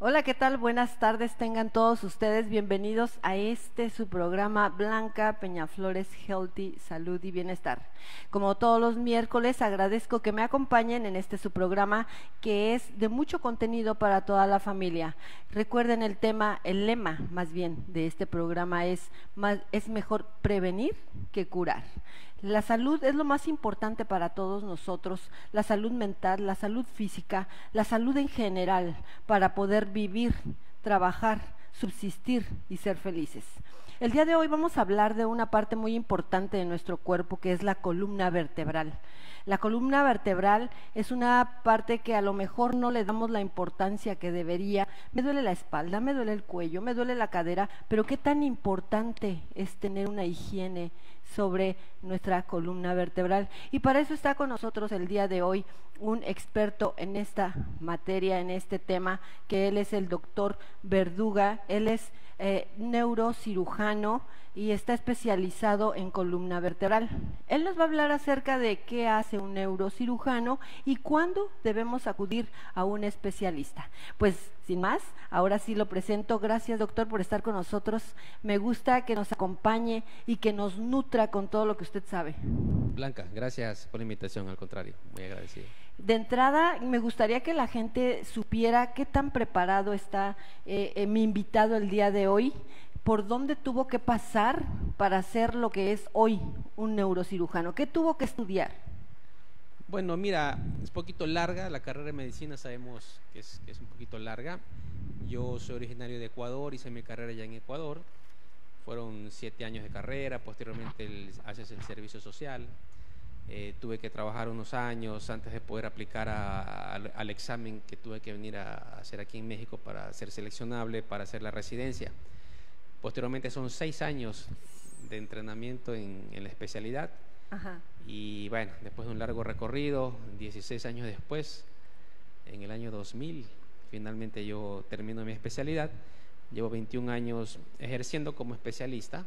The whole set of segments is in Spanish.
Hola, ¿qué tal? Buenas tardes, tengan todos ustedes bienvenidos a su programa Blanca Peñaflores Healthy, Salud y Bienestar. Como todos los miércoles, agradezco que me acompañen en su programa que es de mucho contenido para toda la familia. Recuerden el lema más bien de este programa es mejor prevenir que curar. La salud es lo más importante para todos nosotros, la salud mental, la salud física, la salud en general, para poder vivir, trabajar, subsistir y ser felices. El día de hoy vamos a hablar de una parte muy importante de nuestro cuerpo, que es la columna vertebral. La columna vertebral es una parte que a lo mejor no le damos la importancia que debería. Me duele la espalda, me duele el cuello, me duele la cadera, pero qué tan importante es tener una higiene sobre nuestra columna vertebral. Y para eso está con nosotros el día de hoy un experto en esta materia, en este tema, que él es el doctor Verduga. Él es neurocirujano y está especializado en columna vertebral. Él nos va a hablar acerca de qué hace un neurocirujano y cuándo debemos acudir a un especialista. Pues sin más, ahora sí lo presento. Gracias, doctor, por estar con nosotros. Me gusta que nos acompañe y que nos nutra con todo lo que usted sabe. Blanca, gracias por la invitación, al contrario, muy agradecido. De entrada, me gustaría que la gente supiera qué tan preparado está mi invitado el día de hoy, por dónde tuvo que pasar para ser lo que es hoy un neurocirujano, qué tuvo que estudiar. Bueno, mira, es un poquito larga, la carrera de medicina sabemos que es un poquito larga. Yo soy originario de Ecuador, hice mi carrera ya en Ecuador, fueron 7 años de carrera, posteriormente haces el servicio social. Tuve que trabajar unos años antes de poder aplicar al examen que tuve que venir a hacer aquí en México para ser seleccionable, para hacer la residencia. Posteriormente son 6 años de entrenamiento en la especialidad. Ajá. Y bueno, después de un largo recorrido, 16 años después, en el año 2000, finalmente yo termino mi especialidad. Llevo 21 años ejerciendo como especialista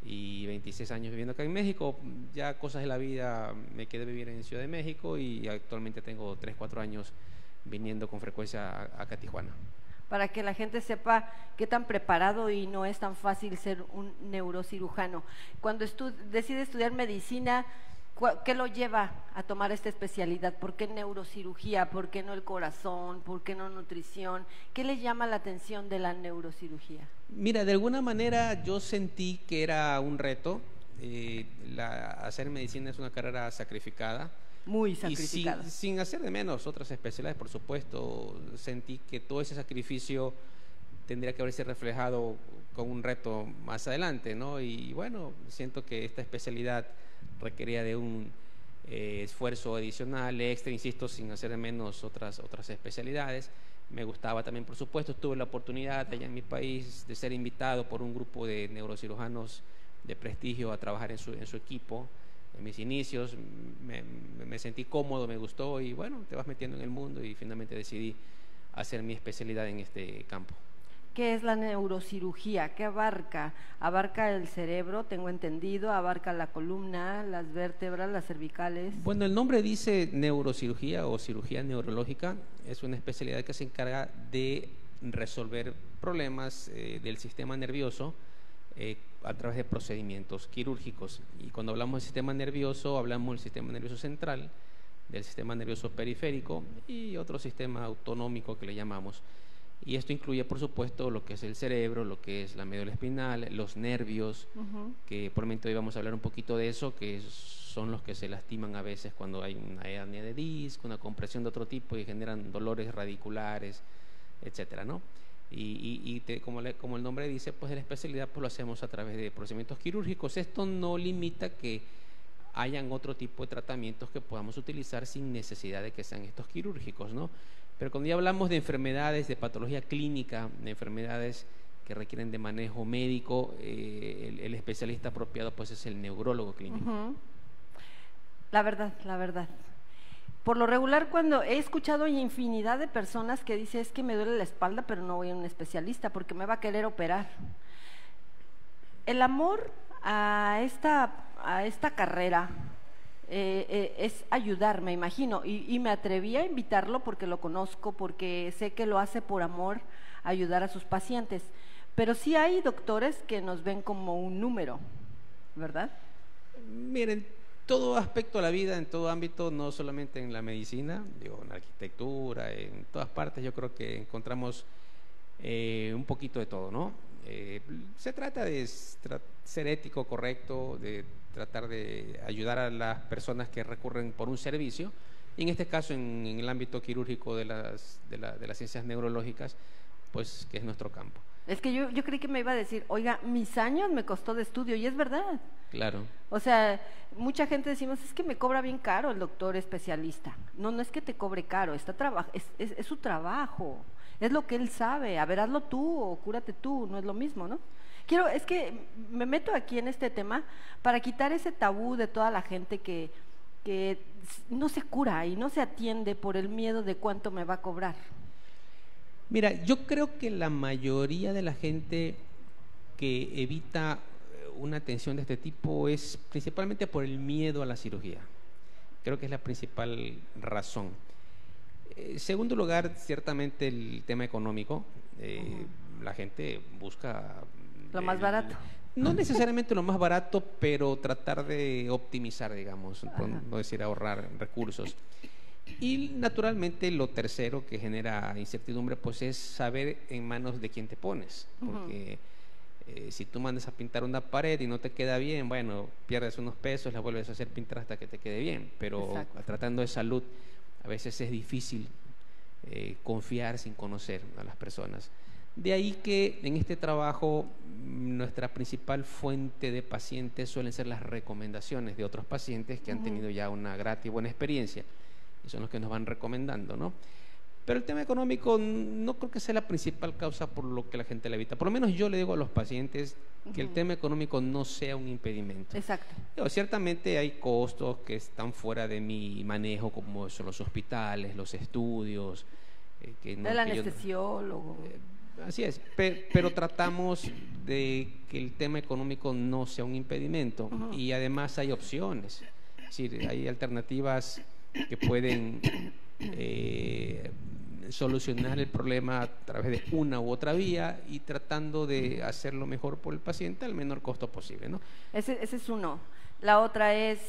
y 26 años viviendo acá en México. Ya cosas de la vida, me quedé a vivir en Ciudad de México y actualmente tengo 3, 4 años viniendo con frecuencia acá a Tijuana. Para que la gente sepa qué tan preparado y no es tan fácil ser un neurocirujano. Cuando decide estudiar medicina, ¿qué lo lleva a tomar esta especialidad? ¿Por qué neurocirugía? ¿Por qué no el corazón? ¿Por qué no nutrición? ¿Qué le llama la atención de la neurocirugía? Mira, de alguna manera yo sentí que era un reto. Hacer medicina es una carrera sacrificada. Muy sacrificada. Y sin hacer de menos otras especialidades, por supuesto, sentí que todo ese sacrificio tendría que haberse reflejado con un reto más adelante, ¿no? Y bueno, siento que esta especialidad requería de un esfuerzo adicional, extra, insisto, sin hacer de menos otras especialidades. Me gustaba también, por supuesto, tuve la oportunidad allá en mi país de ser invitado por un grupo de neurocirujanos de prestigio a trabajar en su equipo. En mis inicios me sentí cómodo, me gustó y bueno, te vas metiendo en el mundo y finalmente decidí hacer mi especialidad en este campo. ¿Qué es la neurocirugía? ¿Qué abarca? Abarca el cerebro, tengo entendido, abarca la columna, las vértebras, las cervicales. Bueno, el nombre dice neurocirugía o cirugía neurológica. Es una especialidad que se encarga de resolver problemas del sistema nervioso a través de procedimientos quirúrgicos. Y cuando hablamos del sistema nervioso, hablamos del sistema nervioso central, del sistema nervioso periférico y otro sistema autonómico que le llamamos. Y esto incluye, por supuesto, lo que es el cerebro, lo que es la médula espinal, los nervios, que por el momento hoy vamos a hablar un poquito de eso, que son los que se lastiman a veces cuando hay una hernia de disco, una compresión de otro tipo y generan dolores radiculares, etcétera, ¿no? Como el nombre dice, pues la especialidad pues lo hacemos a través de procedimientos quirúrgicos. Esto no limita que hayan otro tipo de tratamientos que podamos utilizar sin necesidad de que sean estos quirúrgicos, ¿no? Pero cuando ya hablamos de enfermedades, de patología clínica, de enfermedades que requieren de manejo médico, el especialista apropiado pues es el neurólogo clínico. La verdad. Por lo regular, cuando he escuchado infinidad de personas que dicen es que me duele la espalda, pero no voy a un especialista porque me va a querer operar. El amor a esta carrera es ayudar, me imagino, y me atreví a invitarlo porque lo conozco, porque sé que lo hace por amor, ayudar a sus pacientes, pero sí hay doctores que nos ven como un número, ¿verdad? Miren, todo aspecto de la vida, en todo ámbito, no solamente en la medicina, digo, en la arquitectura, en todas partes, yo creo que encontramos un poquito de todo, ¿no? Se trata de ser ético, correcto, de tratar de ayudar a las personas que recurren por un servicio, y en este caso en el ámbito quirúrgico de las ciencias neurológicas, pues que es nuestro campo. Es que yo creí que me iba a decir, oiga, mis años me costó de estudio, y es verdad. Claro. O sea, mucha gente decimos, es que me cobra bien caro el doctor especialista. No, no es que te cobre caro, es su trabajo, es lo que él sabe. A ver, hazlo tú o cúrate tú, no es lo mismo, ¿no? Es que me meto aquí en este tema para quitar ese tabú de toda la gente que no se cura y no se atiende por el miedo de cuánto me va a cobrar. Mira, yo creo que la mayoría de la gente que evita una atención de este tipo es principalmente por el miedo a la cirugía. Creo que es la principal razón. Segundo lugar, ciertamente el tema económico. La gente busca lo más barato. No necesariamente lo más barato, pero tratar de optimizar, digamos, por no decir ahorrar recursos. Y naturalmente lo tercero que genera incertidumbre, pues es saber en manos de quién te pones, porque si tú mandas a pintar una pared y no te queda bien, bueno, pierdes unos pesos, la vuelves a hacer pintar hasta que te quede bien, pero tratando de salud a veces es difícil confiar sin conocer a las personas. De ahí que en este trabajo nuestra principal fuente de pacientes suelen ser las recomendaciones de otros pacientes que han tenido ya una grata y buena experiencia, y son los que nos van recomendando, ¿no? Pero el tema económico no creo que sea la principal causa por lo que la gente le evita. Por lo menos yo le digo a los pacientes que el tema económico no sea un impedimento. Exacto. Pero ciertamente hay costos que están fuera de mi manejo, como son los hospitales, los estudios. El anestesiólogo. Así es, pero tratamos de que el tema económico no sea un impedimento, y además hay opciones, es decir, hay alternativas que pueden solucionar el problema a través de una u otra vía y tratando de hacerlo mejor por el paciente al menor costo posible, ¿no? Ese es uno. La otra es,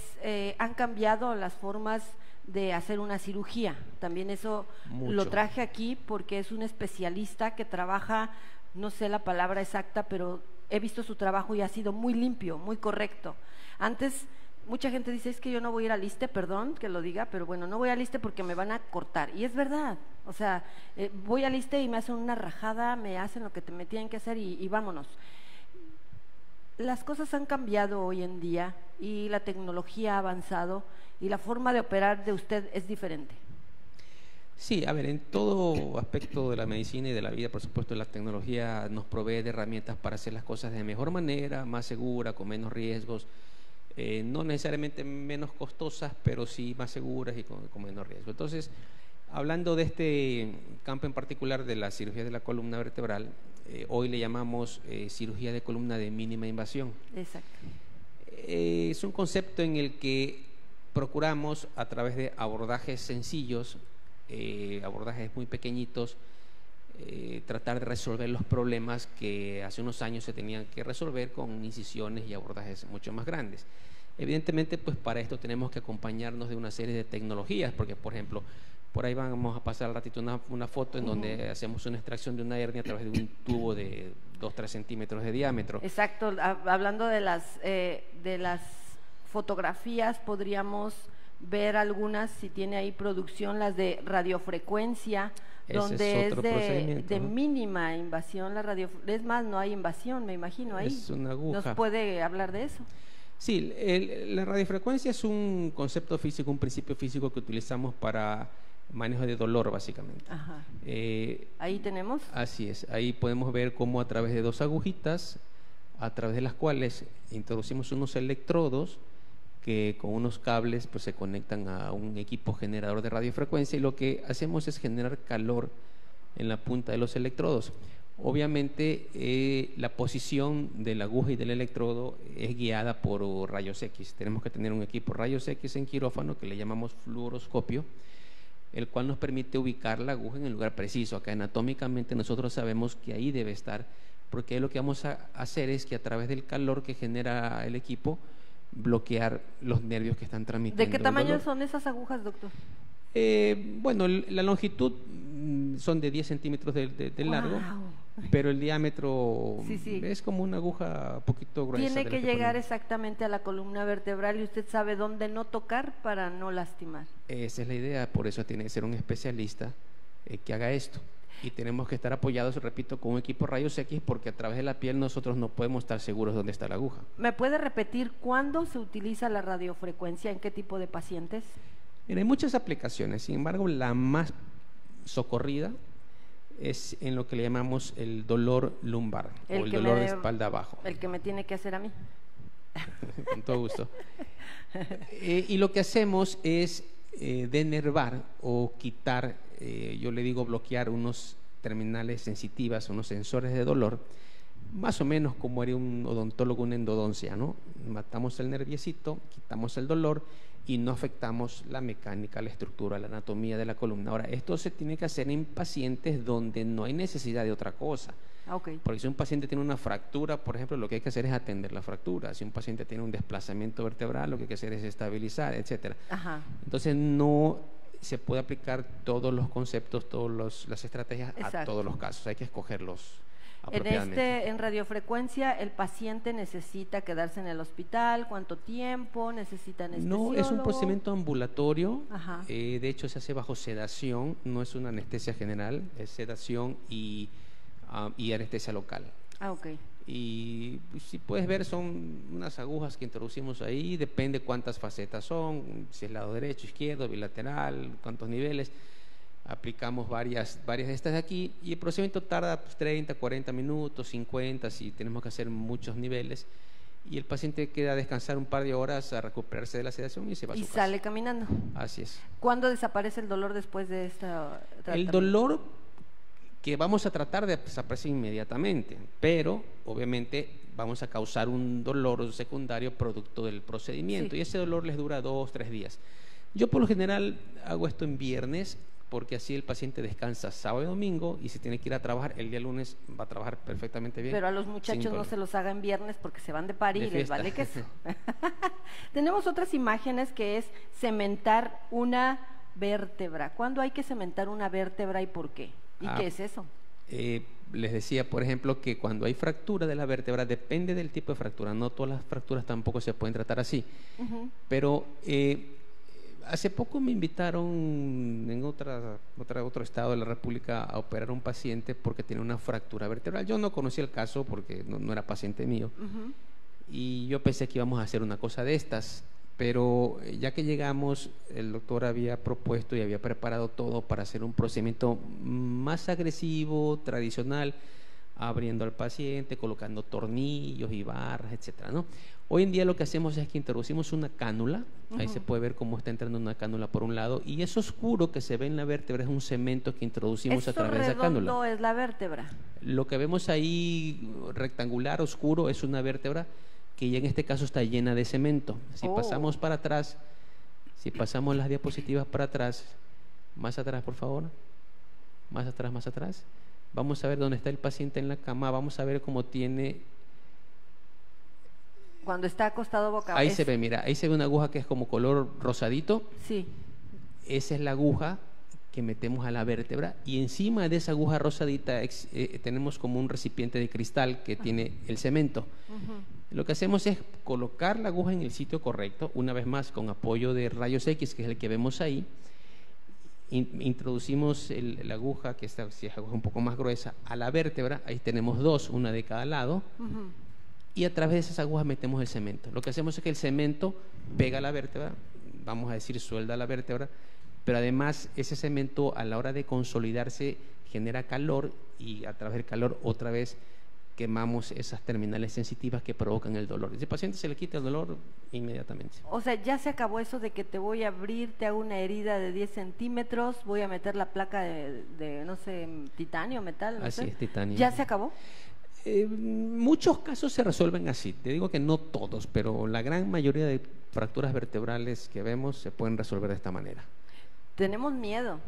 han cambiado las formas de hacer una cirugía. También eso Mucho. Lo traje aquí porque es un especialista que trabaja, no sé la palabra exacta, pero he visto su trabajo y ha sido muy limpio, muy correcto. Antes mucha gente dice, es que yo no voy a ir al ISSSTE, perdón que lo diga, pero bueno, no voy al ISSSTE porque me van a cortar, y es verdad. O sea, voy al ISSSTE y me hacen una rajada, me hacen lo que me tienen que hacer y vámonos. Las cosas han cambiado hoy en día y la tecnología ha avanzado y la forma de operar de usted es diferente. Sí, a ver, en todo aspecto de la medicina y de la vida, por supuesto, la tecnología nos provee de herramientas para hacer las cosas de mejor manera, más segura, con menos riesgos, no necesariamente menos costosas, pero sí más seguras y con menos riesgo. Entonces, hablando de este campo en particular de la cirugía de la columna vertebral, hoy le llamamos cirugía de columna de mínima invasión. Exacto. Es un concepto en el que procuramos, a través de abordajes sencillos, abordajes muy pequeñitos, tratar de resolver los problemas que hace unos años se tenían que resolver con incisiones y abordajes mucho más grandes. Evidentemente, pues para esto tenemos que acompañarnos de una serie de tecnologías, porque por ejemplo, por ahí vamos a pasar al ratito una foto en donde hacemos una extracción de una hernia a través de un tubo de 2-3 centímetros de diámetro. Exacto, hablando de las fotografías, podríamos ver algunas, si tiene ahí producción, las de radiofrecuencia, donde es de mínima invasión, es más, no hay invasión, me imagino ahí. Es una aguja. ¿Nos puede hablar de eso? Sí, la radiofrecuencia es un concepto físico, un principio físico que utilizamos para manejo de dolor, básicamente. Ajá. Ahí tenemos. Así es, ahí podemos ver cómo a través de dos agujitas, a través de las cuales introducimos unos electrodos que con unos cables pues se conectan a un equipo generador de radiofrecuencia, y lo que hacemos es generar calor en la punta de los electrodos. Obviamente la posición de la aguja y del electrodo es guiada por rayos X. Tenemos que tener un equipo rayos X en quirófano que le llamamos fluoroscopio, el cual nos permite ubicar la aguja en el lugar preciso. Acá anatómicamente nosotros sabemos que ahí debe estar, porque lo que vamos a hacer es que a través del calor que genera el equipo, bloquear los nervios que están transmitiendo. ¿De qué tamaño son esas agujas, doctor? Bueno, la longitud son de 10 centímetros de largo, pero el diámetro es como una aguja un poquito gruesa. Tiene que llegar exactamente a la columna vertebral y usted sabe dónde no tocar para no lastimar. Esa es la idea, por eso tiene que ser un especialista que haga esto. Y tenemos que estar apoyados, repito, con un equipo rayos X, porque a través de la piel nosotros no podemos estar seguros dónde está la aguja. ¿Me puede repetir cuándo se utiliza la radiofrecuencia? ¿En qué tipo de pacientes? Hay muchas aplicaciones, sin embargo, la más socorrida es en lo que le llamamos el dolor lumbar o el dolor de espalda abajo. El que me tiene que hacer a mí. Con todo gusto. Y lo que hacemos es denervar o quitar, yo le digo bloquear unos terminales sensitivas, unos sensores de dolor, más o menos como haría un odontólogo una endodoncia, ¿no? Matamos el nerviecito, quitamos el dolor y no afectamos la mecánica, la estructura, la anatomía de la columna. Ahora, esto se tiene que hacer en pacientes donde no hay necesidad de otra cosa. Porque si un paciente tiene una fractura, por ejemplo, lo que hay que hacer es atender la fractura. Si un paciente tiene un desplazamiento vertebral, lo que hay que hacer es estabilizar, etcétera. Entonces, no se puede aplicar todos los conceptos, todas las estrategias a todos los casos. Hay que escogerlos apropiadamente. En radiofrecuencia, ¿el paciente necesita quedarse en el hospital? ¿Cuánto tiempo? ¿Necesita anestesiólogo? No, es un procedimiento ambulatorio. De hecho, se hace bajo sedación. No es una anestesia general, es sedación y anestesia local. Y si puedes ver, son unas agujas que introducimos ahí, depende cuántas facetas son, si es lado derecho, izquierdo, bilateral, cuántos niveles. Aplicamos varias de estas de aquí y el procedimiento tarda 30, 40 minutos, 50 si tenemos que hacer muchos niveles, y el paciente queda a descansar un par de horas a recuperarse de la sedación y se va a su casa. Y sale caminando. Así es. ¿Cuándo desaparece el dolor después de esta tratamiento? El dolor que vamos a tratar de desaparecer inmediatamente, pero obviamente vamos a causar un dolor secundario producto del procedimiento, y ese dolor les dura 2, 3 días. Yo por lo general hago esto en viernes, porque así el paciente descansa sábado y domingo, y si tiene que ir a trabajar el día lunes va a trabajar perfectamente bien. Pero a los muchachos no se los haga en viernes porque se van de party y les vale queso. Tenemos otras imágenes que es cementar una vértebra. ¿Cuándo hay que cementar una vértebra y por qué? ¿Y qué es eso? Les decía, por ejemplo, que cuando hay fractura de la vértebra, depende del tipo de fractura, no todas las fracturas tampoco se pueden tratar así, pero hace poco me invitaron en otro estado de la República a operar a un paciente porque tenía una fractura vertebral. Yo no conocía el caso porque no era paciente mío, y yo pensé que íbamos a hacer una cosa de estas, pero ya que llegamos, el doctor había propuesto y había preparado todo para hacer un procedimiento más agresivo, tradicional, abriendo al paciente, colocando tornillos y barras, etcétera, ¿no? Hoy en día lo que hacemos es que introducimos una cánula, ahí se puede ver cómo está entrando una cánula por un lado, y eso oscuro que se ve en la vértebra es un cemento que introducimos a través de esa cánula. ¿Eso redondo es la vértebra? Lo que vemos ahí rectangular, oscuro, es una vértebra que ya en este caso está llena de cemento. Si pasamos para atrás, si pasamos las diapositivas para atrás, más atrás por favor, más atrás, vamos a ver dónde está el paciente en la cama, vamos a ver cómo tiene... Cuando está acostado boca abajo. Ahí se ve, mira, ahí se ve una aguja que es como color rosadito. Sí. Esa es la aguja que metemos a la vértebra, y encima de esa aguja rosadita tenemos como un recipiente de cristal que tiene el cemento. Lo que hacemos es colocar la aguja en el sitio correcto, una vez más con apoyo de rayos X, que es el que vemos ahí. Introducimos la aguja, que esta si es aguja un poco más gruesa, a la vértebra. Ahí tenemos dos, una de cada lado, y a través de esas agujas metemos el cemento. Lo que hacemos es que el cemento pega a la vértebra, vamos a decir suelda la vértebra, pero además ese cemento a la hora de consolidarse genera calor, y a través del calor otra vez quemamos esas terminales sensitivas que provocan el dolor. Ese paciente se le quita el dolor inmediatamente. O sea, ya se acabó eso de que te voy a abrir, te hago una herida de 10 centímetros, voy a meter la placa de no sé, titanio, metal, no Así sé. es, titanio. ¿Ya se acabó? Muchos casos se resuelven así. Te digo que no todos, pero la gran mayoría de fracturas vertebrales que vemos se pueden resolver de esta manera. Tenemos miedo.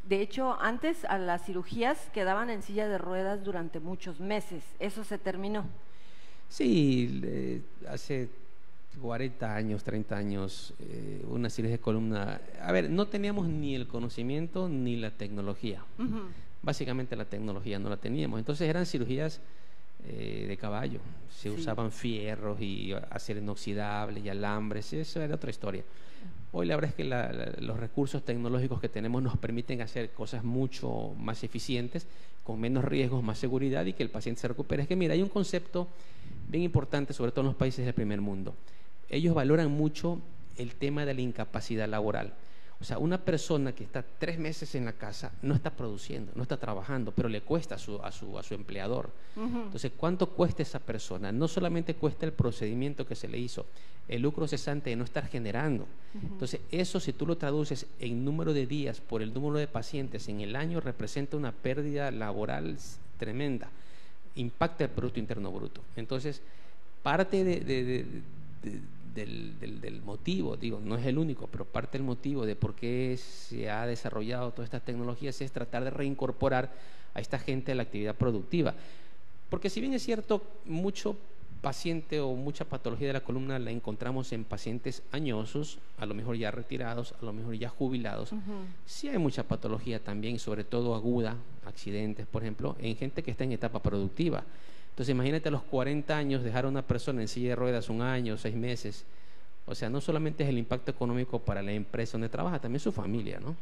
De hecho, antes a las cirugías quedaban en silla de ruedas durante muchos meses. Eso se terminó. Sí, hace 40 años, 30 años, una cirugía de columna. A ver, no teníamos ni el conocimiento ni la tecnología. Básicamente la tecnología no la teníamos. Entonces eran cirugías de caballo. Se usaban fierros y acero inoxidable y alambres. Eso era otra historia. Hoy la verdad es que los recursos tecnológicos que tenemos nos permiten hacer cosas mucho más eficientes, con menos riesgos, más seguridad y que el paciente se recupere. Es que mira, hay un concepto bien importante, sobre todo en los países del primer mundo. Ellos valoran mucho el tema de la incapacidad laboral. O sea, una persona que está 3 meses en la casa no está produciendo, no está trabajando, pero le cuesta a su empleador. Entonces, ¿cuánto cuesta esa persona? No solamente cuesta el procedimiento que se le hizo, el lucro cesante de no estar generando. Entonces, eso si tú lo traduces en número de días por el número de pacientes en el año, representa una pérdida laboral tremenda. Impacta el Producto Interno Bruto. Entonces, parte del motivo, digo, no es el único, pero parte del motivo de por qué se ha desarrollado todas estas tecnologías es tratar de reincorporar a esta gente a la actividad productiva. Porque si bien es cierto, mucho paciente o mucha patología de la columna la encontramos en pacientes añosos, a lo mejor ya retirados, a lo mejor ya jubilados, sí hay mucha patología también, sobre todo aguda, accidentes, por ejemplo, en gente que está en etapa productiva. Entonces imagínate a los 40 años dejar a una persona en silla de ruedas 1 año, 6 meses. O sea, no solamente es el impacto económico para la empresa donde trabaja, también su familia, ¿no?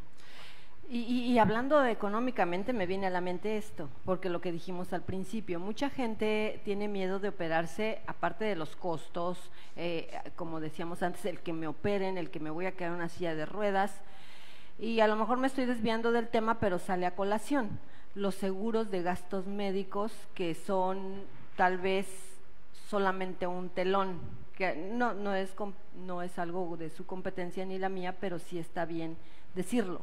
Y hablando de económicamente me viene a la mente esto, porque lo que dijimos al principio, mucha gente tiene miedo de operarse, aparte de los costos, como decíamos antes, el que me operen, el que me voy a quedar en una silla de ruedas, y a lo mejor me estoy desviando del tema, pero sale a colación. Los seguros de gastos médicos, que son tal vez solamente un telón, que no es algo de su competencia ni la mía, pero sí está bien decirlo.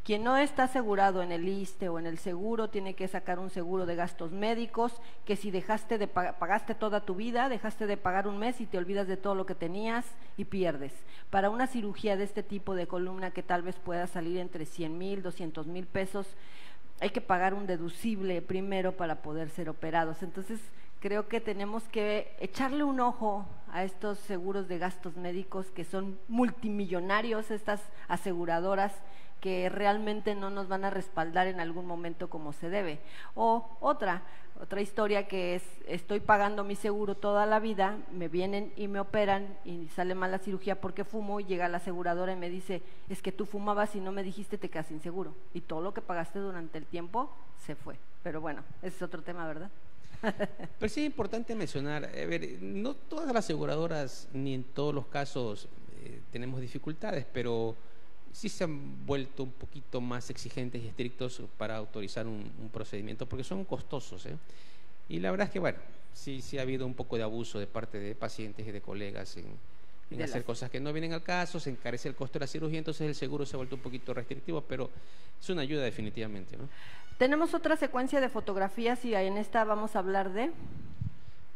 Quien no está asegurado en el ISSSTE o en el seguro tiene que sacar un seguro de gastos médicos, que si dejaste de pagaste toda tu vida, dejaste de pagar un mes y te olvidas de todo lo que tenías y pierdes. Para una cirugía de este tipo de columna, que tal vez pueda salir entre 100,000, 200,000 pesos, hay que pagar un deducible primero para poder ser operados. Entonces, creo que tenemos que echarle un ojo a estos seguros de gastos médicos que son multimillonarios, estas aseguradoras que realmente no nos van a respaldar en algún momento como se debe. O otra historia que es, estoy pagando mi seguro toda la vida, me vienen y me operan y sale mal la cirugía porque fumo, y llega la aseguradora y me dice, es que tú fumabas y no me dijiste, te quedas sin seguro. Y todo lo que pagaste durante el tiempo se fue. Pero bueno, ese es otro tema, ¿verdad? Pero sí es importante mencionar, a ver, no todas las aseguradoras ni en todos los casos tenemos dificultades, pero sí se han vuelto un poquito más exigentes y estrictos para autorizar un procedimiento, porque son costosos, ¿eh? Y la verdad es que, bueno, sí ha habido un poco de abuso de parte de pacientes y de colegas en hacer cosas que no vienen al caso, se encarece el costo de la cirugía, entonces el seguro se ha vuelto un poquito restrictivo, pero es una ayuda definitivamente, ¿no? Tenemos otra secuencia de fotografías y en esta vamos a hablar de...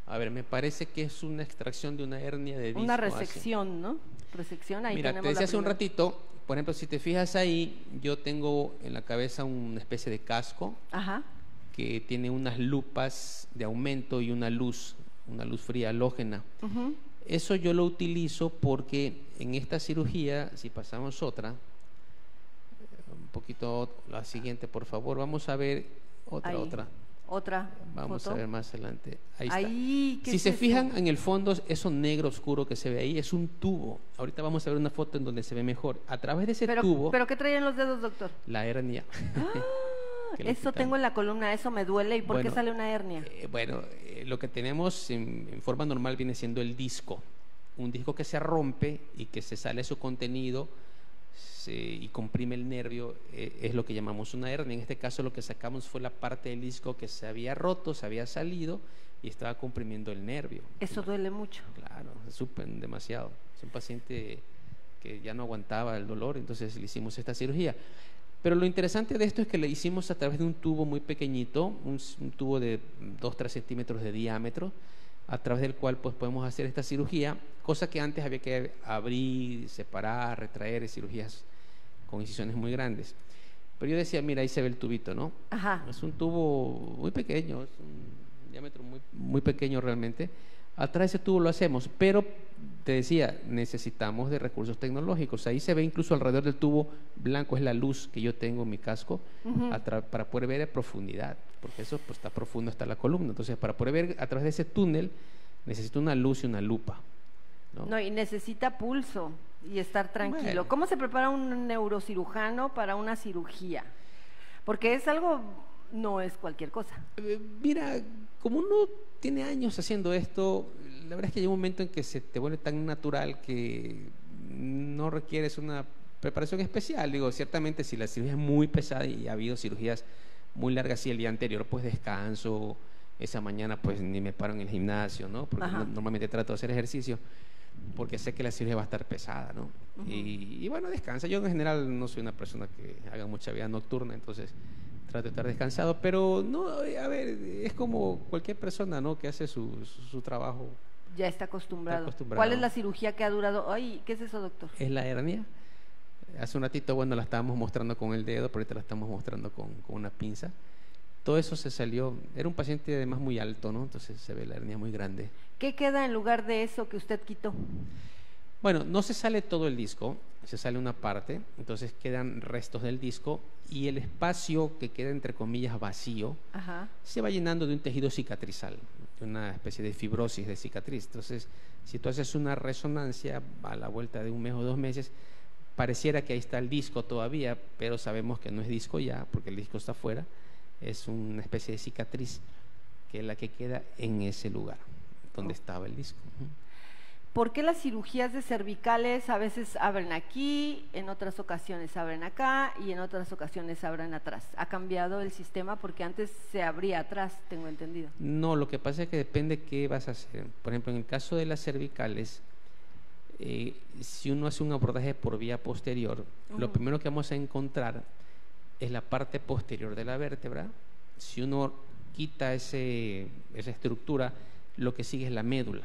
A ver, me parece que es una extracción de una hernia de disco. Una resección, ¿no? Resección, ahí mira, tenemos. Mira, te decía hace un ratito, por ejemplo, si te fijas ahí, yo tengo en la cabeza una especie de casco. Ajá. Que tiene unas lupas de aumento y una luz fría halógena. Eso yo lo utilizo porque en esta cirugía, si pasamos otra, un poquito la siguiente, por favor, vamos a ver otra. Vamos a ver más adelante. Ahí está. Si se fijan en el fondo, eso negro oscuro que se ve ahí es un tubo. Ahorita vamos a ver una foto en donde se ve mejor. A través de ese tubo. ¿Pero qué traían los dedos, doctor? La hernia. Eso tengo en la columna, eso me duele. ¿Y por qué sale una hernia? Lo que tenemos en forma normal viene siendo el disco. Un disco que se rompe y que se sale su contenido y comprime el nervio, es lo que llamamos una hernia. En este caso lo que sacamos fue la parte del disco que se había roto, se había salido y estaba comprimiendo el nervio. Eso duele mucho. Claro, súper demasiado. Es un paciente que ya no aguantaba el dolor, entonces le hicimos esta cirugía. Pero lo interesante de esto es que le hicimos a través de un tubo muy pequeñito, un tubo de 2-3 centímetros de diámetro, a través del cual pues podemos hacer esta cirugía, cosa que antes había que abrir, separar, retraer, cirugías con incisiones muy grandes. Pero yo decía, mira, ahí se ve el tubito, ¿no? Ajá. Es un tubo muy pequeño, es un diámetro muy pequeño realmente. Atrás de ese tubo lo hacemos, pero te decía, necesitamos de recursos tecnológicos. Ahí se ve incluso alrededor del tubo blanco, es la luz que yo tengo en mi casco, para poder ver a profundidad, porque eso pues está profundo hasta la columna. Entonces, para poder ver a través de ese túnel, necesito una luz y una lupa, ¿no? No, y necesita pulso y estar tranquilo. Bueno. ¿Cómo se prepara un neurocirujano para una cirugía? Porque es algo, no es cualquier cosa. Mira, como uno tiene años haciendo esto, la verdad es que llega un momento en que se te vuelve tan natural que no requieres una preparación especial. Digo, ciertamente si la cirugía es muy pesada y ha habido cirugías muy largas, y el día anterior pues descanso, esa mañana pues ni me paro en el gimnasio, ¿no? Porque normalmente trato de hacer ejercicio porque sé que la cirugía va a estar pesada, ¿no? Y bueno, descansa. Yo en general no soy una persona que haga mucha vida nocturna, entonces trato de estar descansado, pero no, a ver, es como cualquier persona, ¿no? Que hace su trabajo. Ya está acostumbrado. Está acostumbrado. ¿Cuál es la cirugía que ha durado? Ay, ¿qué es eso, doctor? Es la hernia. Hace un ratito, bueno, la estábamos mostrando con el dedo, pero ahorita la estamos mostrando con una pinza. Todo eso se salió. Era un paciente además muy alto, ¿no? Entonces se ve la hernia muy grande. ¿Qué queda en lugar de eso que usted quitó? Bueno, no se sale todo el disco, se sale una parte, entonces quedan restos del disco y el espacio que queda entre comillas vacío se va llenando de un tejido cicatrizal, una especie de fibrosis de cicatriz. Entonces, si tú haces una resonancia a la vuelta de 1 mes o 2 meses, pareciera que ahí está el disco todavía, pero sabemos que no es disco ya, porque el disco está afuera, es una especie de cicatriz que es la que queda en ese lugar donde estaba el disco. ¿Por qué las cirugías de cervicales a veces abren aquí, en otras ocasiones abren acá y en otras ocasiones abren atrás? ¿Ha cambiado el sistema? Porque antes se abría atrás, tengo entendido. No, lo que pasa es que depende qué vas a hacer. Por ejemplo, en el caso de las cervicales, si uno hace un abordaje por vía posterior, lo primero que vamos a encontrar es la parte posterior de la vértebra. Si uno quita esa estructura, lo que sigue es la médula.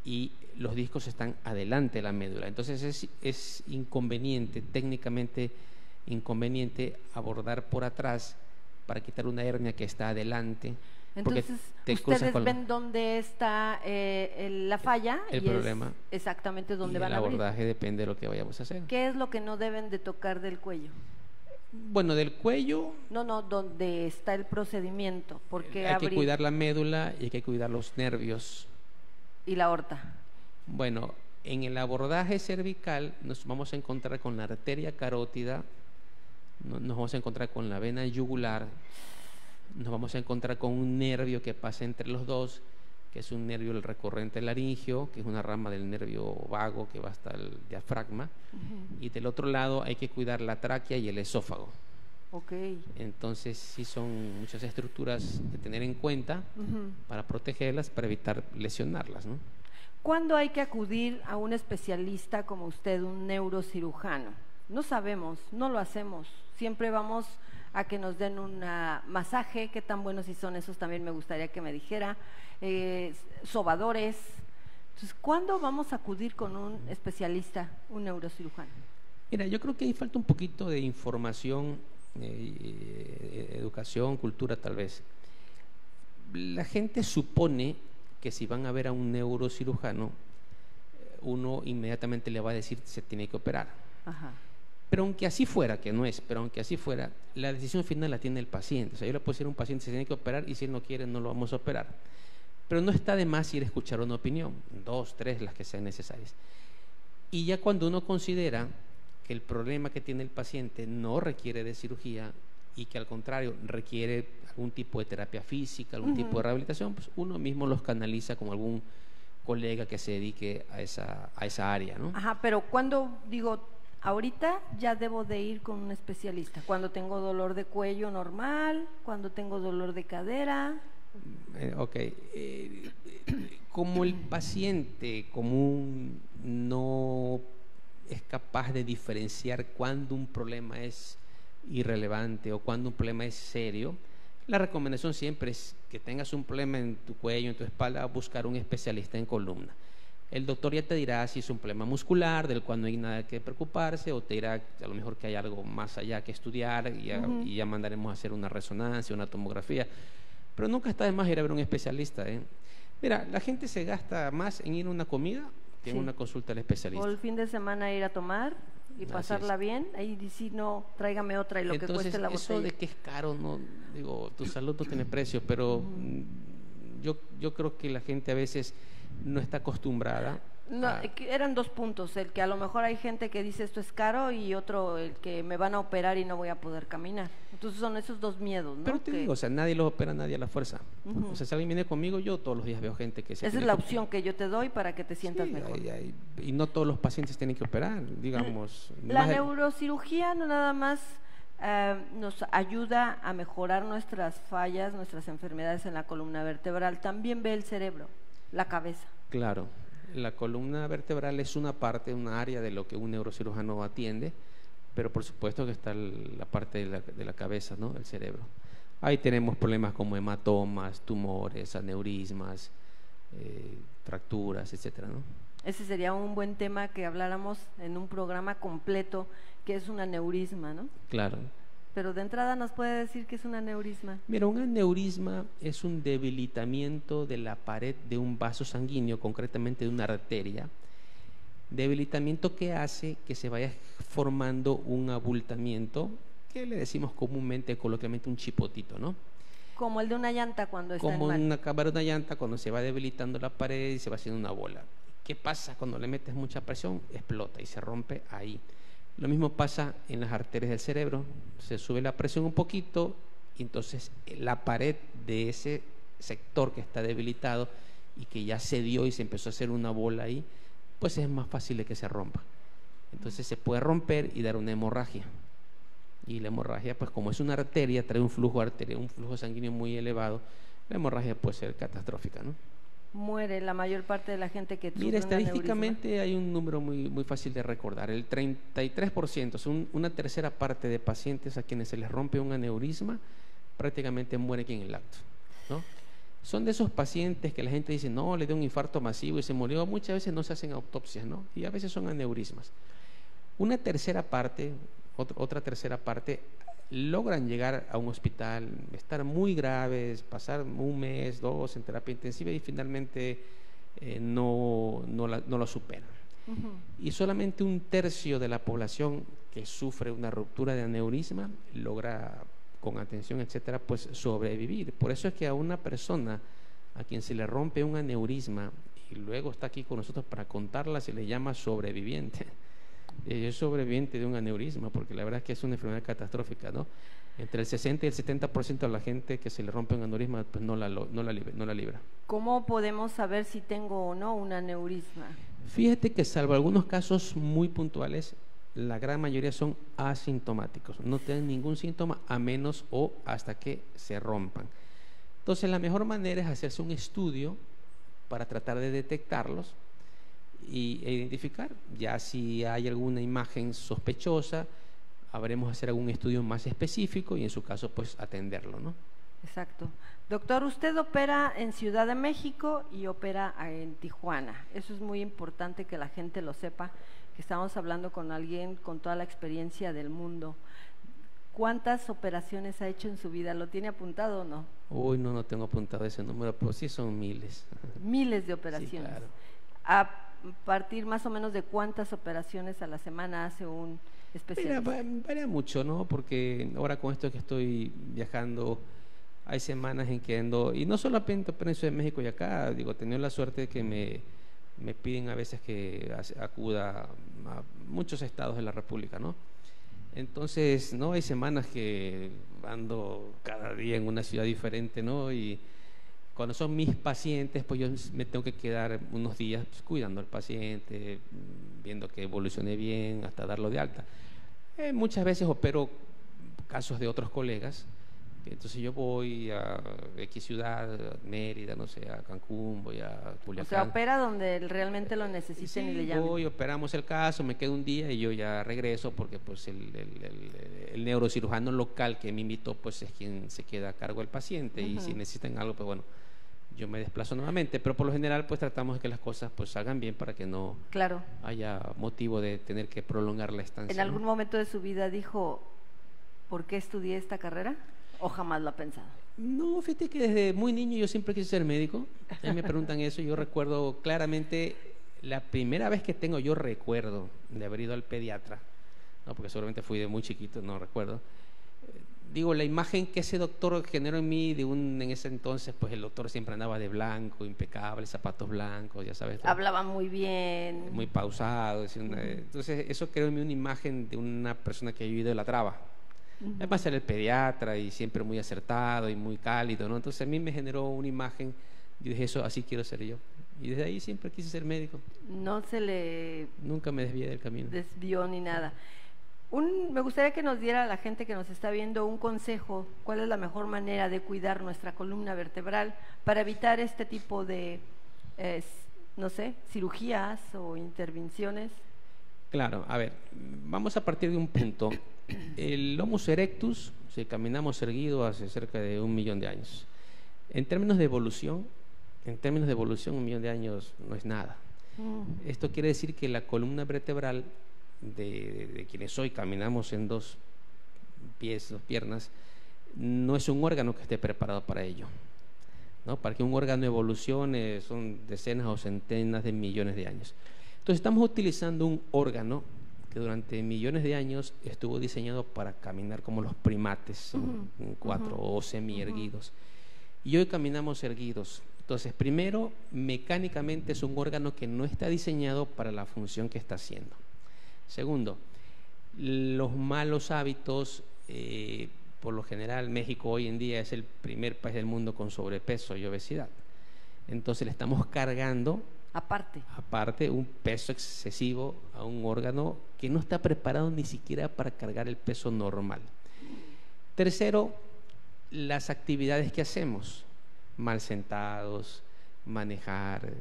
Y los discos están adelante de la médula. Entonces es inconveniente, técnicamente inconveniente, abordar por atrás para quitar una hernia que está adelante. Entonces, ustedes ven dónde está la falla el y problema. Es exactamente dónde van a abrir. El abordaje depende de lo que vayamos a hacer. ¿Qué es lo que no deben de tocar del cuello? Bueno, del cuello... No, donde está el procedimiento. Porque hay que cuidar la médula y hay que cuidar los nervios. ¿Y la aorta? Bueno, en el abordaje cervical nos vamos a encontrar con la arteria carótida, nos vamos a encontrar con la vena yugular, nos vamos a encontrar con un nervio que pasa entre los dos, que es un nervio el recurrente laringio, que es una rama del nervio vago que va hasta el diafragma, y del otro lado hay que cuidar la tráquea y el esófago. Entonces sí son muchas estructuras de tener en cuenta para protegerlas, para evitar lesionarlas, ¿no? ¿Cuándo hay que acudir a un especialista como usted, un neurocirujano? No sabemos, no lo hacemos. Siempre vamos a que nos den un masaje. ¿Qué tan buenos si son esos? También me gustaría que me dijera. Sobadores. Entonces, ¿cuándo vamos a acudir con un especialista, un neurocirujano? Mira, yo creo que ahí falta un poquito de información, educación, cultura tal vez. La gente supone que si van a ver a un neurocirujano, uno inmediatamente le va a decir se tiene que operar. Pero aunque así fuera, que no es, pero aunque así fuera, la decisión final la tiene el paciente. O sea, yo le puedo decir a un paciente se tiene que operar y si él no quiere no lo vamos a operar. Pero no está de más ir a escuchar una opinión, 2, 3, las que sean necesarias. Y ya cuando uno considera que el problema que tiene el paciente no requiere de cirugía y que al contrario requiere algún tipo de terapia física, algún tipo de rehabilitación, pues uno mismo los canaliza con algún colega que se dedique a esa área, ¿no? Pero cuando digo, ahorita ya debo de ir con un especialista. Cuando tengo dolor de cuello normal, cuando tengo dolor de cadera. Ok. Como el paciente común no es capaz de diferenciar cuándo un problema es irrelevante o cuándo un problema es serio, la recomendación siempre es que tengas un problema en tu cuello, en tu espalda, buscar un especialista en columna. El doctor ya te dirá si es un problema muscular, del cual no hay nada que preocuparse, o te dirá a lo mejor que hay algo más allá que estudiar y ya mandaremos a hacer una resonancia, una tomografía. Pero nunca está de más ir a ver un especialista, ¿eh? Mira, la gente se gasta más en ir a una comida que en una consulta al especialista. O el fin de semana ir a tomar y pasarla bien, ahí si no, tráigame otra y lo que cueste la botella. Eso de que es caro, no, digo, tu salud no tiene precio, pero yo creo que la gente a veces no está acostumbrada. No, eran dos puntos, el que a lo mejor hay gente que dice esto es caro y otro el que me van a operar y no voy a poder caminar. Entonces son esos dos miedos, ¿no? Pero te digo, o sea, nadie los opera, nadie a la fuerza. O sea, si alguien viene conmigo, yo todos los días veo gente que se... Esa es la opción que yo te doy para que te sientas mejor. Y no todos los pacientes tienen que operar, digamos. La neurocirugía no nada más nos ayuda a mejorar nuestras fallas, nuestras enfermedades en la columna vertebral, también ve el cerebro, la cabeza. Claro. La columna vertebral es una parte, una área de lo que un neurocirujano atiende, pero por supuesto que está la parte de la cabeza, ¿no? El cerebro. Ahí tenemos problemas como hematomas, tumores, aneurismas, fracturas, etcétera, ¿no? Ese sería un buen tema que habláramos en un programa completo, que es un aneurisma, ¿no? Claro. Pero de entrada nos puede decir que es un aneurisma. Mira, un aneurisma es un debilitamiento de la pared de un vaso sanguíneo, concretamente de una arteria, debilitamiento que hace que se vaya formando un abultamiento, que le decimos comúnmente, coloquialmente, un chipotito, ¿no? Como el de una llanta cuando está como en mal. Como una llanta cuando se va debilitando la pared y se va haciendo una bola. ¿Qué pasa? Cuando le metes mucha presión, explota y se rompe ahí. Lo mismo pasa en las arterias del cerebro, se sube la presión un poquito y entonces la pared de ese sector que está debilitado y que ya cedió y se empezó a hacer una bola ahí, pues es más fácil de que se rompa. Entonces se puede romper y dar una hemorragia. Y la hemorragia, pues como es una arteria, trae un flujo sanguíneo muy elevado, la hemorragia puede ser catastrófica, ¿no? Muere la mayor parte de la gente que sufre. Mira, estadísticamente hay un número muy fácil de recordar. El 33%, son una tercera parte de pacientes a quienes se les rompe un aneurisma, prácticamente mueren en el acto, ¿no? Son de esos pacientes que la gente dice, no, le dio un infarto masivo y se murió. Muchas veces no se hacen autopsias, ¿no? Y a veces son aneurismas. Una tercera parte, otra tercera parte, logran llegar a un hospital, estar muy graves, pasar un mes, dos en terapia intensiva y finalmente no lo superan. Y solamente un tercio de la población que sufre una ruptura de aneurisma logra, con atención, etcétera, pues sobrevivir. Por eso es que a una persona a quien se le rompe un aneurisma y luego está aquí con nosotros para contarla, se le llama sobreviviente. Es sobreviviente de un aneurisma, porque la verdad es que es una enfermedad catastrófica, ¿no? Entre el 60 y el 70% de la gente que se le rompe un aneurisma, pues no la libra. ¿Cómo podemos saber si tengo o no un aneurisma? Fíjate que salvo algunos casos muy puntuales, la gran mayoría son asintomáticos, no tienen ningún síntoma a menos o hasta que se rompan. Entonces la mejor manera es hacerse un estudio para tratar de detectarlos e identificar. Ya si hay alguna imagen sospechosa, habremos de hacer algún estudio más específico y en su caso pues atenderlo, ¿no? Exacto. Doctor, usted opera en Ciudad de México y opera en Tijuana. Eso es muy importante que la gente lo sepa, que estamos hablando con alguien con toda la experiencia del mundo. ¿Cuántas operaciones ha hecho en su vida? ¿Lo tiene apuntado o no? Uy, no tengo apuntado ese número, pero sí son miles. Miles de operaciones. Sí, claro. ¿A partir más o menos de cuántas operaciones a la semana hace un especialista? Mira, varía mucho, ¿no? Porque ahora con esto que estoy viajando, hay semanas en que ando, y no solamente en Ciudad de México y acá, digo, he tenido la suerte de que me piden a veces que acuda a muchos estados de la República, ¿no? Entonces, no, hay semanas que ando cada día en una ciudad diferente, ¿no? Y Cuando son mis pacientes, pues yo me tengo que quedar unos días pues, cuidando al paciente, viendo que evolucione bien, hasta darlo de alta. Muchas veces opero casos de otros colegas, entonces yo voy a X ciudad, a Mérida, no sé, a Cancún, voy a Culiacán. O sea, opera donde realmente lo necesiten y le llamen. Voy, operamos el caso, me quedo un día y yo ya regreso porque pues el neurocirujano local que me invitó pues es quien se queda a cargo del paciente y si necesitan algo pues bueno, yo me desplazo nuevamente, pero por lo general pues tratamos de que las cosas pues salgan bien para que no haya motivo de tener que prolongar la estancia. ¿En algún momento de su vida dijo, ¿por qué estudié esta carrera? ¿O jamás lo ha pensado? No, fíjate que desde muy niño yo siempre quise ser médico. A mí me preguntan eso, yo recuerdo claramente la primera vez que yo recuerdo de haber ido al pediatra, ¿no? Porque seguramente fui de muy chiquito, no recuerdo. Digo, la imagen que ese doctor generó en mí, en ese entonces, pues el doctor siempre andaba de blanco, impecable, zapatos blancos, ya sabes. Hablaba muy bien. Muy pausado. Entonces, eso creó en mí una imagen de una persona que yo idolatraba. Además era el pediatra y siempre muy acertado y muy cálido, ¿no? Entonces a mí me generó una imagen, yo dije, eso, así quiero ser yo. Y desde ahí siempre quise ser médico. Nunca me desvié del camino. Desvió ni nada. Me gustaría que nos diera a la gente que nos está viendo un consejo, cuál es la mejor manera de cuidar nuestra columna vertebral para evitar este tipo de, no sé, cirugías o intervenciones. Claro, a ver, vamos a partir de un punto. El Homo erectus, si caminamos erguido hace cerca de 1 millón de años. En términos de evolución, 1 millón de años no es nada. Esto quiere decir que la columna vertebral de quienes hoy caminamos en 2 pies, 2 piernas, no es un órgano que esté preparado para ello, ¿no? Para que un órgano evolucione son decenas o centenas de millones de años. Entonces estamos utilizando un órgano que durante millones de años estuvo diseñado para caminar como los primates, en 4 o semi-erguidos. Y hoy caminamos erguidos. Entonces, primero, mecánicamente es un órgano que no está diseñado para la función que está haciendo. Segundo, los malos hábitos, por lo general México hoy en día es el primer país del mundo con sobrepeso y obesidad. Entonces le estamos cargando aparte un peso excesivo a un órgano que no está preparado ni siquiera para cargar el peso normal. Tercero, las actividades que hacemos, mal sentados, manejar,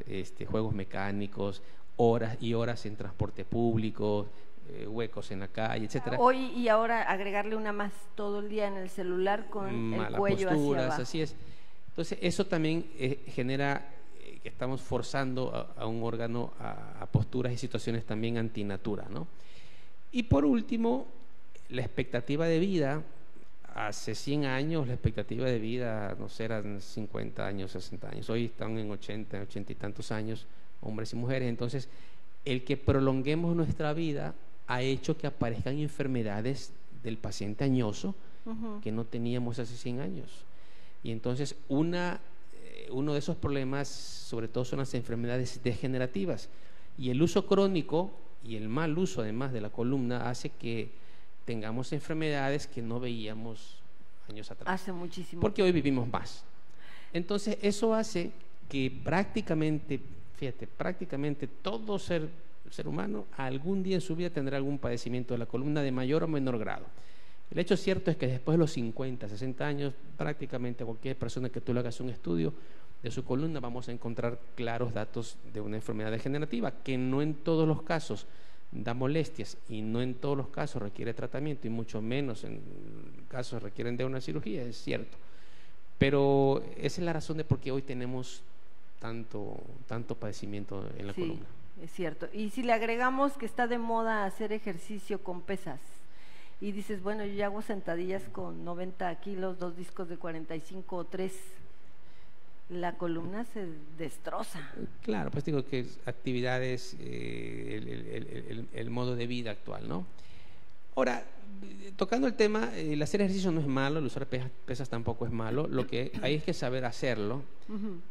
juegos mecánicos, horas y horas en transporte público, huecos en la calle, etcétera. Hoy y ahora agregarle una más, todo el día en el celular con el cuello hacia abajo. Así es. Entonces eso también genera que estamos forzando a un órgano a posturas y situaciones también antinatura, ¿no? Y por último, la expectativa de vida. Hace 100 años la expectativa de vida, no sé, eran 50 años, 60 años. Hoy están en 80 y tantos años, hombres y mujeres. Entonces, el que prolonguemos nuestra vida ha hecho que aparezcan enfermedades del paciente añoso que no teníamos hace 100 años. Y entonces, uno de esos problemas, sobre todo, son las enfermedades degenerativas. Y el uso crónico y el mal uso, además, de la columna hace que tengamos enfermedades que no veíamos años atrás. Hace muchísimo. Porque hoy vivimos más. Entonces, eso hace que prácticamente todo ser humano algún día en su vida tendrá algún padecimiento de la columna de mayor o menor grado. El hecho cierto es que después de los 50, 60 años, prácticamente cualquier persona que tú le hagas un estudio de su columna, vamos a encontrar claros datos de una enfermedad degenerativa, que no en todos los casos da molestias y no en todos los casos requiere tratamiento y mucho menos en casos requieren de una cirugía, es cierto. Pero esa es la razón de por qué hoy tenemos tanto padecimiento en la columna. Es cierto. Y si le agregamos que está de moda hacer ejercicio con pesas y dices, bueno, yo ya hago sentadillas con 90 kilos, 2 discos de 45 o 3, la columna se destroza. Claro, pues digo que actividades, el modo de vida actual, ¿no? Ahora, tocando el tema, el hacer ejercicio no es malo, el usar pesas tampoco es malo, lo que hay es que saber hacerlo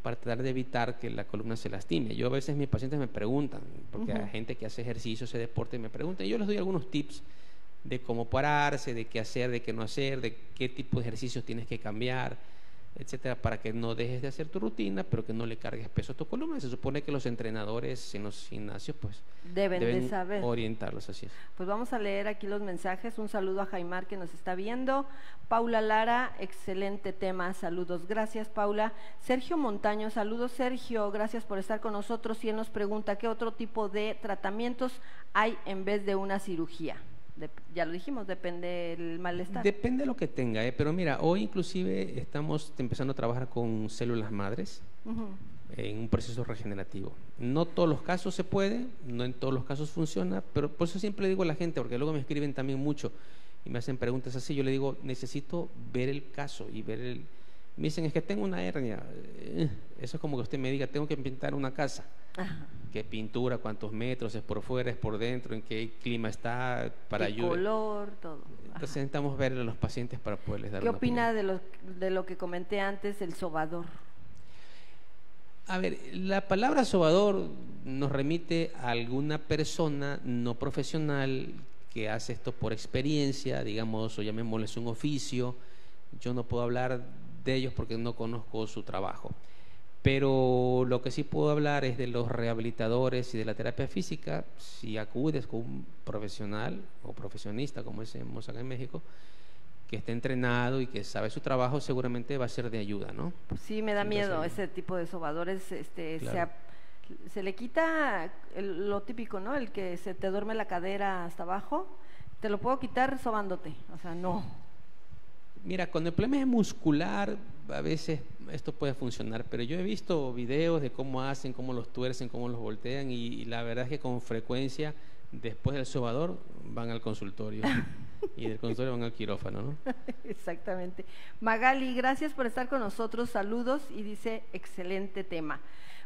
para tratar de evitar que la columna se lastime. Yo a veces mis pacientes me preguntan, porque hay gente que hace ejercicio, hace deporte, me preguntan, y yo les doy algunos tips de cómo pararse, de qué hacer, de qué no hacer, de qué tipo de ejercicios tienes que cambiar. etcétera, para que no dejes de hacer tu rutina, pero que no le cargues peso a tu columna. Se supone que los entrenadores en los gimnasios pues Deben de saber. orientarlos, así es. Pues vamos a leer aquí los mensajes. Un saludo a Jaimar que nos está viendo. Paula Lara, excelente tema, saludos, gracias Paula. Sergio Montaño, saludos Sergio, gracias por estar con nosotros. Y él nos pregunta, ¿qué otro tipo de tratamientos hay en vez de una cirugía? Ya lo dijimos, depende del malestar. Depende de lo que tenga, pero mira, hoy inclusive estamos empezando a trabajar con células madres en un proceso regenerativo. No todos los casos se puede, no en todos los casos funciona, pero por eso siempre le digo a la gente, porque luego me escriben también mucho y me hacen preguntas así, yo le digo, necesito ver el caso y ver el... Me dicen, es que tengo una hernia. Eso es como que usted me diga, tengo que pintar una casa. Ajá. ¿Qué pintura? ¿Cuántos metros? ¿Es por fuera? ¿Es por dentro? ¿En qué clima está? Para ¿Qué lluvia? color? Todo. Entonces necesitamos ver a los pacientes para poderles dar ¿Qué una opina opinión. de lo que comenté antes, el sobador? A ver, la palabra sobador nos remite a alguna persona no profesional que hace esto por experiencia, digamos, o llamémosles un oficio. Yo no puedo hablar de ellos porque no conozco su trabajo. Pero lo que sí puedo hablar es de los rehabilitadores y de la terapia física. Si acudes con un profesional o profesionista, como decimos acá en México, que esté entrenado y que sabe su trabajo, seguramente va a ser de ayuda, ¿no? Sí, me da miedo ese tipo de sobadores. Claro. Se le quita lo típico, ¿no? El que se te duerme la cadera hasta abajo. Te lo puedo quitar sobándote. O sea, no. Mira, cuando el problema es muscular, a veces esto puede funcionar, pero yo he visto videos de cómo hacen, cómo los tuercen, cómo los voltean y la verdad es que con frecuencia después del sobador van al consultorio y del consultorio van al quirófano, ¿no? Exactamente. Magali, gracias por estar con nosotros, saludos, y dice, excelente tema.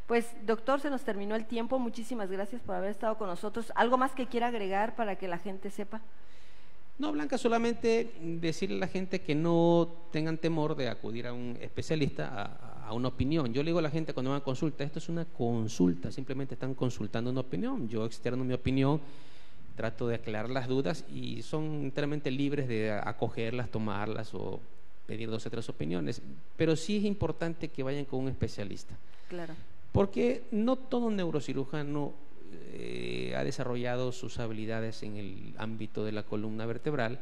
Pues doctor, se nos terminó el tiempo, muchísimas gracias por haber estado con nosotros. ¿Algo más que quiera agregar para que la gente sepa? No, Blanca, solamente decirle a la gente que no tengan temor de acudir a un especialista, a una opinión. Yo le digo a la gente cuando van a consulta, esto es una consulta, simplemente están consultando una opinión. Yo externo mi opinión, trato de aclarar las dudas y son enteramente libres de acogerlas, tomarlas o pedir 2 o 3 opiniones. Pero sí es importante que vayan con un especialista. Claro. Porque no todo neurocirujano ha desarrollado sus habilidades en el ámbito de la columna vertebral.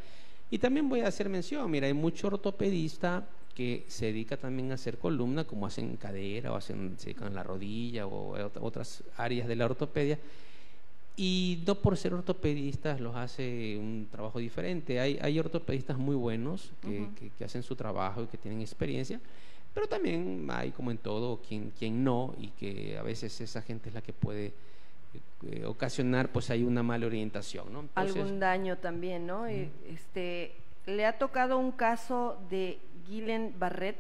Y también voy a hacer mención, mira, hay mucho ortopedista que se dedica también a hacer columna, como hacen cadera o se dedican a la rodilla o otras áreas de la ortopedia, y no por ser ortopedistas los hace un trabajo diferente. Hay ortopedistas muy buenos que hacen su trabajo y que tienen experiencia, pero también hay, como en todo, quien no, y que a veces esa gente es la que puede ocasionar pues hay una mala orientación, ¿no? Entonces, algún daño también, ¿no? Le ha tocado un caso de Guillain-Barré.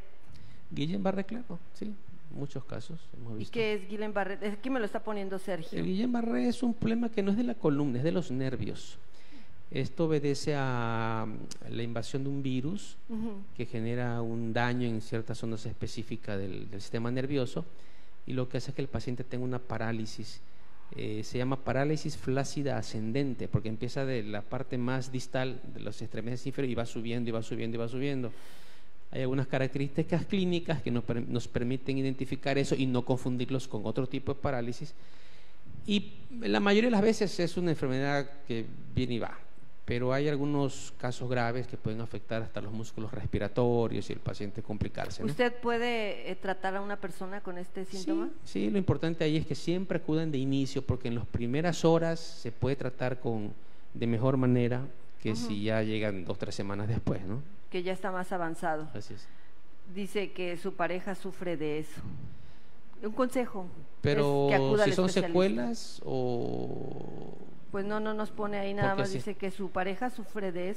Guillain-Barré, claro, sí, muchos casos hemos visto. ¿Y qué es Guillain-Barré? Aquí me lo está poniendo Sergio. El Guillain-Barré es un problema que no es de la columna, es de los nervios. Esto obedece a la invasión de un virus que genera un daño en ciertas zonas específicas del sistema nervioso, y lo que hace es que el paciente tenga una parálisis. Se llama parálisis flácida ascendente, porque empieza de la parte más distal de los extremidades inferiores y va subiendo y va subiendo y va subiendo. Hay algunas características clínicas que nos permiten identificar eso y no confundirlos con otro tipo de parálisis. Y la mayoría de las veces es una enfermedad que viene y va, pero hay algunos casos graves que pueden afectar hasta los músculos respiratorios y el paciente complicarse, ¿no? ¿Usted puede tratar a una persona con este síntoma? Sí, lo importante ahí es que siempre acudan de inicio, porque en las primeras horas se puede tratar de mejor manera que si ya llegan 2 o 3 semanas después, ¿no? Que ya está más avanzado. Así es. Dice que su pareja sufre de eso. Un consejo. Pero es que acuda si al son especialista. Secuelas o... Pues no nos pone ahí, nada más sí. dice que su pareja sufre de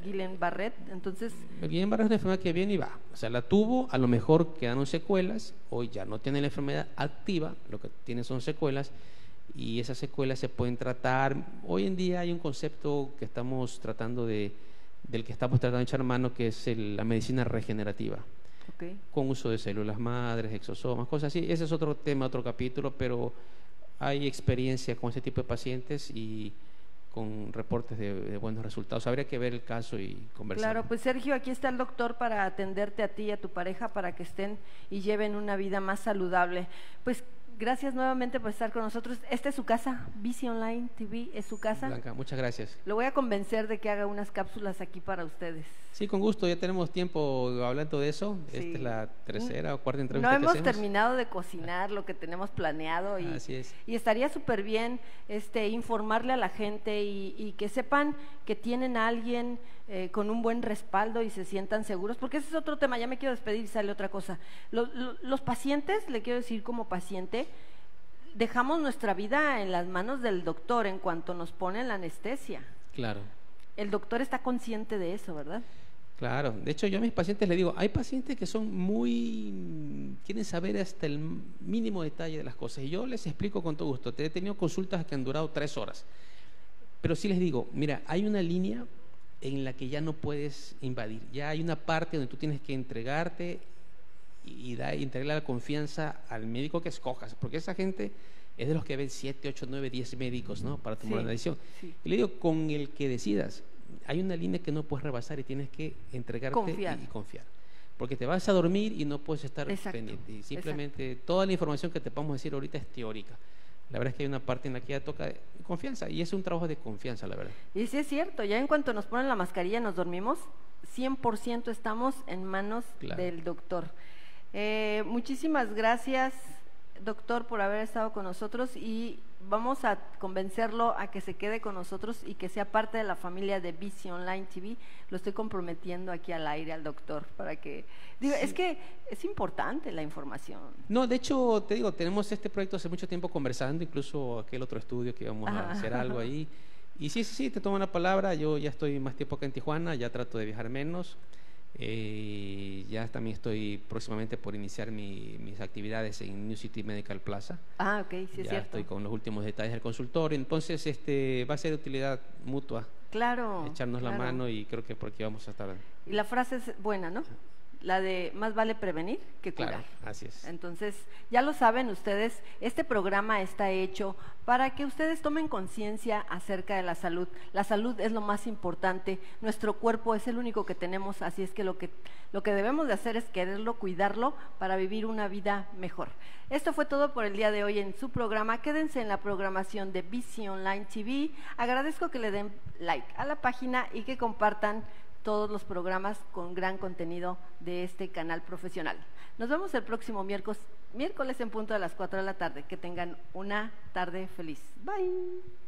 Guillain-Barré, entonces... El Guillain-Barré es una enfermedad que viene y va, o sea, la tuvo, a lo mejor quedaron secuelas, hoy ya no tiene la enfermedad activa, lo que tiene son secuelas, y esas secuelas se pueden tratar. Hoy en día hay un concepto que estamos tratando del que estamos tratando de echar mano, que es la medicina regenerativa. Okay. Con uso de células madres, exosomas, cosas así. Ese es otro tema, otro capítulo, pero hay experiencia con ese tipo de pacientes y con reportes de buenos resultados. Habría que ver el caso y conversar. Claro, pues Sergio, aquí está el doctor para atenderte a ti y a tu pareja para que estén y lleven una vida más saludable. Pues gracias nuevamente por estar con nosotros. Esta es su casa, Bici Online TV es su casa. Blanca, muchas gracias. Lo voy a convencer de que haga unas cápsulas aquí para ustedes. Sí, con gusto, ya tenemos tiempo hablando de eso. Sí. Esta es la tercera o cuarta entrevista No que hemos hacemos. terminado de cocinar lo que tenemos planeado y, Así es. y estaría súper bien informarle a la gente y que sepan que tienen a alguien con un buen respaldo y se sientan seguros, porque ese es otro tema. Ya me quiero despedir y sale otra cosa. Los pacientes, le quiero decir como paciente, dejamos nuestra vida en las manos del doctor en cuanto nos ponen la anestesia. Claro. El doctor está consciente de eso, ¿verdad? Claro, de hecho yo a mis pacientes les digo, hay pacientes que son quieren saber hasta el mínimo detalle de las cosas y yo les explico con todo gusto. He tenido consultas que han durado 3 horas, pero sí les digo, mira, hay una línea en la que ya no puedes invadir, ya hay una parte donde tú tienes que entregarte y entregarle la confianza al médico que escojas, porque esa gente es de los que ven 7, 8, 9, 10 médicos, ¿no? Para tomar una decisión. Sí. Y le digo, con el que decidas, hay una línea que no puedes rebasar y tienes que entregarte y confiar. Porque te vas a dormir y no puedes estar pendiente. Y simplemente toda la información que te podemos decir ahorita es teórica. La verdad es que hay una parte en la que ya toca confianza y es un trabajo de confianza, la verdad. Y sí es cierto, ya en cuanto nos ponen la mascarilla nos dormimos, 100% estamos en manos del doctor. Muchísimas gracias, doctor, por haber estado con nosotros y vamos a convencerlo a que se quede con nosotros y que sea parte de la familia de Bici Online TV. Lo estoy comprometiendo aquí al aire al doctor para que... Digo, sí. Es que es importante la información. No, de hecho, te digo, tenemos este proyecto hace mucho tiempo conversando, incluso aquel otro estudio que íbamos a hacer algo ahí. Y sí, te tomo la palabra. Yo ya estoy más tiempo acá en Tijuana, ya trato de viajar menos. Ya también estoy próximamente por iniciar mis actividades en New City Medical Plaza. Ok, sí, es ya cierto. Estoy con los últimos detalles del consultorio, entonces va a ser de utilidad mutua. Claro. Echarnos la mano y creo que porque vamos a estar. Y la frase es buena, ¿no? La de más vale prevenir que curar. Claro, así es. Entonces, ya lo saben ustedes, este programa está hecho para que ustedes tomen conciencia acerca de la salud. La salud es lo más importante, nuestro cuerpo es el único que tenemos, así es que lo que debemos de hacer es quererlo, cuidarlo para vivir una vida mejor. Esto fue todo por el día de hoy en su programa. Quédense en la programación de Bici Online TV. Agradezco que le den like a la página y que compartan todos los programas con gran contenido de este canal profesional. Nos vemos el próximo miércoles en punto de las 4 de la tarde. Que tengan una tarde feliz. Bye.